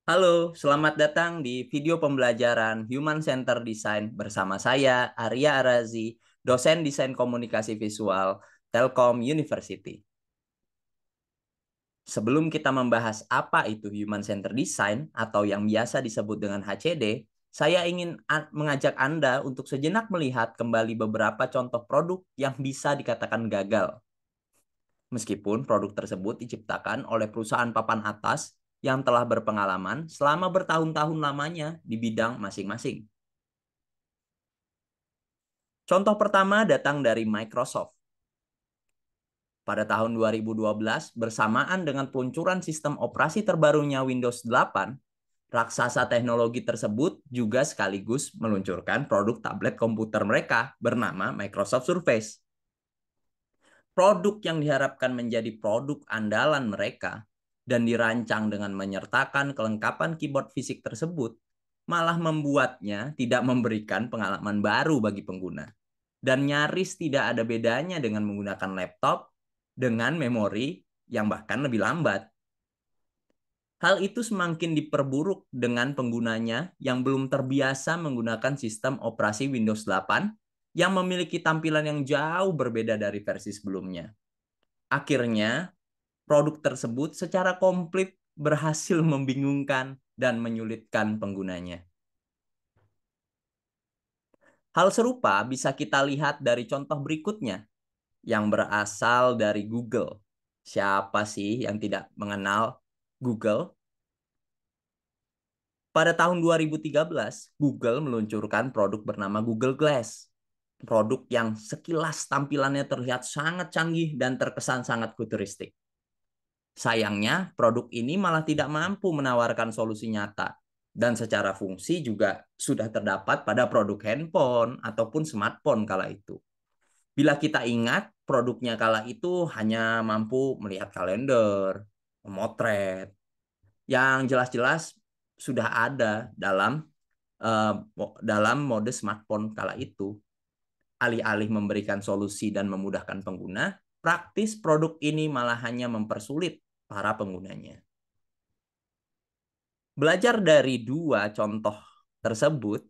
Halo, selamat datang di video pembelajaran Human Center Design bersama saya, Arya Arazi, dosen Desain Komunikasi Visual Telkom University. Sebelum kita membahas apa itu Human Center Design atau yang biasa disebut dengan HCD, saya ingin mengajak Anda untuk sejenak melihat kembali beberapa contoh produk yang bisa dikatakan gagal. Meskipun produk tersebut diciptakan oleh perusahaan papan atas yang telah berpengalaman selama bertahun-tahun lamanya di bidang masing-masing. Contoh pertama datang dari Microsoft. Pada tahun 2012, bersamaan dengan peluncuran sistem operasi terbarunya Windows 8, raksasa teknologi tersebut juga sekaligus meluncurkan produk tablet komputer mereka bernama Microsoft Surface. Produk yang diharapkan menjadi produk andalan mereka dan dirancang dengan menyertakan kelengkapan keyboard fisik tersebut malah membuatnya tidak memberikan pengalaman baru bagi pengguna dan nyaris tidak ada bedanya dengan menggunakan laptop dengan memori yang bahkan lebih lambat. Hal itu semakin diperburuk dengan penggunanya yang belum terbiasa menggunakan sistem operasi Windows 8 yang memiliki tampilan yang jauh berbeda dari versi sebelumnya. Akhirnya, produk tersebut secara komplit berhasil membingungkan dan menyulitkan penggunanya. Hal serupa bisa kita lihat dari contoh berikutnya yang berasal dari Google. Siapa sih yang tidak mengenal Google? Pada tahun 2013, Google meluncurkan produk bernama Google Glass. Produk yang sekilas tampilannya terlihat sangat canggih dan terkesan sangat futuristik. Sayangnya, produk ini malah tidak mampu menawarkan solusi nyata. Dan secara fungsi juga sudah terdapat pada produk handphone ataupun smartphone kala itu. Bila kita ingat, produknya kala itu hanya mampu melihat kalender, memotret, yang jelas-jelas sudah ada dalam mode smartphone kala itu. Alih-alih memberikan solusi dan memudahkan pengguna, praktis produk ini malah hanya mempersulit para penggunanya. Belajar dari dua contoh tersebut,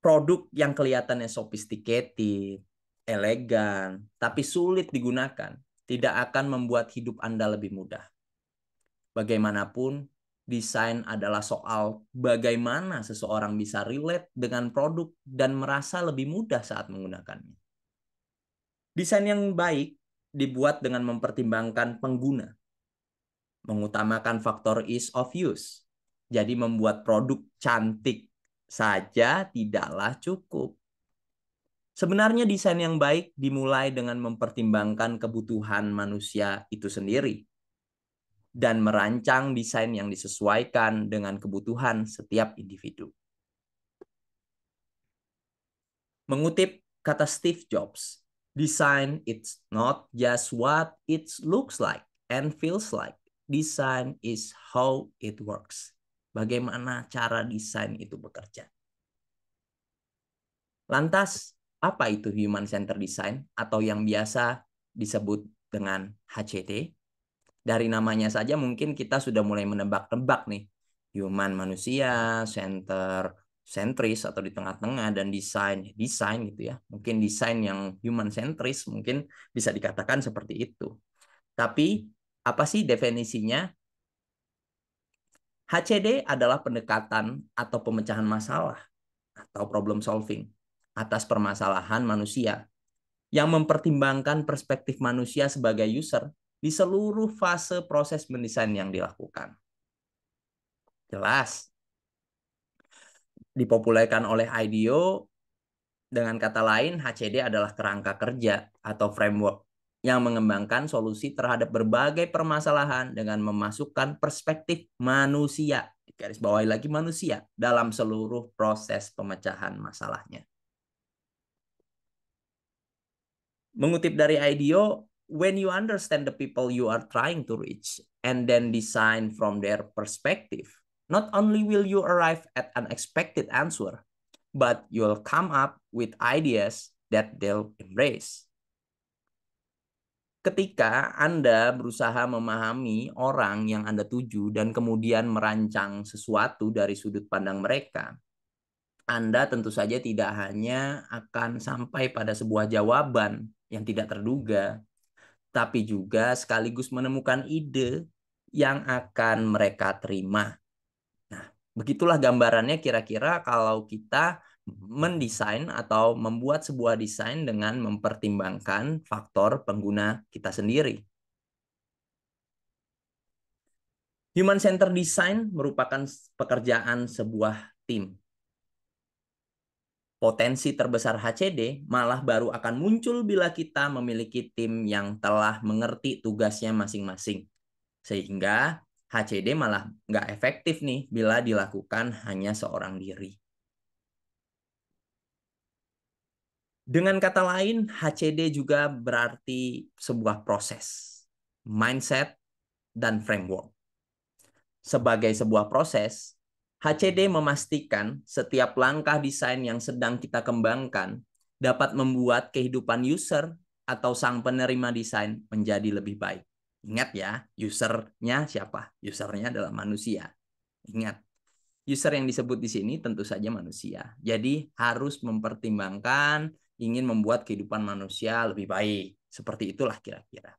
produk yang kelihatannya sophisticated, elegan, tapi sulit digunakan, tidak akan membuat hidup Anda lebih mudah. Bagaimanapun, desain adalah soal bagaimana seseorang bisa relate dengan produk dan merasa lebih mudah saat menggunakannya. Desain yang baik dibuat dengan mempertimbangkan pengguna, mengutamakan faktor ease of use. Jadi membuat produk cantik saja tidaklah cukup. Sebenarnya desain yang baik dimulai dengan mempertimbangkan kebutuhan manusia itu sendiri dan merancang desain yang disesuaikan dengan kebutuhan setiap individu. Mengutip kata Steve Jobs, design it's not just what it looks like and feels like. Design is how it works. Bagaimana cara desain itu bekerja. Lantas, apa itu Human Centered Design atau yang biasa disebut dengan HCD? Dari namanya saja mungkin kita sudah mulai menebak-nebak nih. Human manusia, center, sentris atau di tengah-tengah, dan desain gitu ya. Mungkin desain yang human centris mungkin bisa dikatakan seperti itu. Tapi apa sih definisinya? HCD adalah pendekatan atau pemecahan masalah atau problem solving atas permasalahan manusia yang mempertimbangkan perspektif manusia sebagai user di seluruh fase proses mendesain yang dilakukan. Jelas, dipopulerkan oleh IDEO, dengan kata lain HCD adalah kerangka kerja atau framework yang mengembangkan solusi terhadap berbagai permasalahan dengan memasukkan perspektif manusia, garis bawahi lagi manusia, dalam seluruh proses pemecahan masalahnya. Mengutip dari IDEO, when you understand the people you are trying to reach and then design from their perspective, not only will you arrive at an expected answer, but you'll come up with ideas that they'll embrace. Ketika Anda berusaha memahami orang yang Anda tuju dan kemudian merancang sesuatu dari sudut pandang mereka, Anda tentu saja tidak hanya akan sampai pada sebuah jawaban yang tidak terduga, tapi juga sekaligus menemukan ide yang akan mereka terima. Nah, begitulah gambarannya kira-kira kalau kita mendesain atau membuat sebuah desain dengan mempertimbangkan faktor pengguna kita sendiri. Human Centered Design merupakan pekerjaan sebuah tim. Potensi terbesar HCD malah baru akan muncul bila kita memiliki tim yang telah mengerti tugasnya masing-masing. Sehingga HCD malah nggak efektif nih bila dilakukan hanya seorang diri. Dengan kata lain, HCD juga berarti sebuah proses, mindset, dan framework. Sebagai sebuah proses, HCD memastikan setiap langkah desain yang sedang kita kembangkan dapat membuat kehidupan user atau sang penerima desain menjadi lebih baik. Ingat ya, usernya siapa? Usernya adalah manusia. Ingat, user yang disebut di sini tentu saja manusia. Jadi harus mempertimbangkan ingin membuat kehidupan manusia lebih baik. Seperti itulah kira-kira.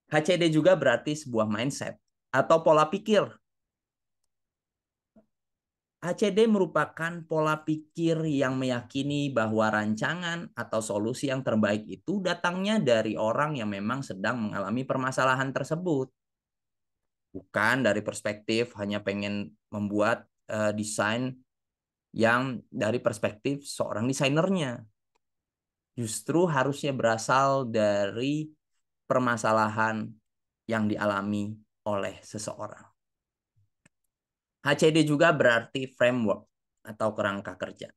HCD juga berarti sebuah mindset atau pola pikir. HCD merupakan pola pikir yang meyakini bahwa rancangan atau solusi yang terbaik itu datangnya dari orang yang memang sedang mengalami permasalahan tersebut. Bukan dari perspektif hanya pengen membuat desain yang dari perspektif seorang desainernya. Justru harusnya berasal dari permasalahan yang dialami oleh seseorang. HCD juga berarti framework atau kerangka kerja.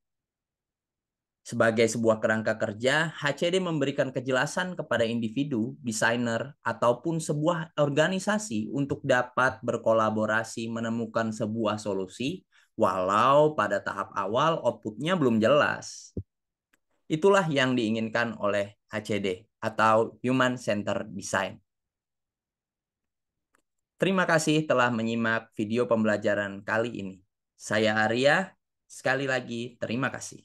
Sebagai sebuah kerangka kerja, HCD memberikan kejelasan kepada individu, desainer, ataupun sebuah organisasi untuk dapat berkolaborasi menemukan sebuah solusi, walau pada tahap awal outputnya belum jelas. Itulah yang diinginkan oleh HCD atau Human Centered Design. Terima kasih telah menyimak video pembelajaran kali ini. Saya Arya, sekali lagi terima kasih.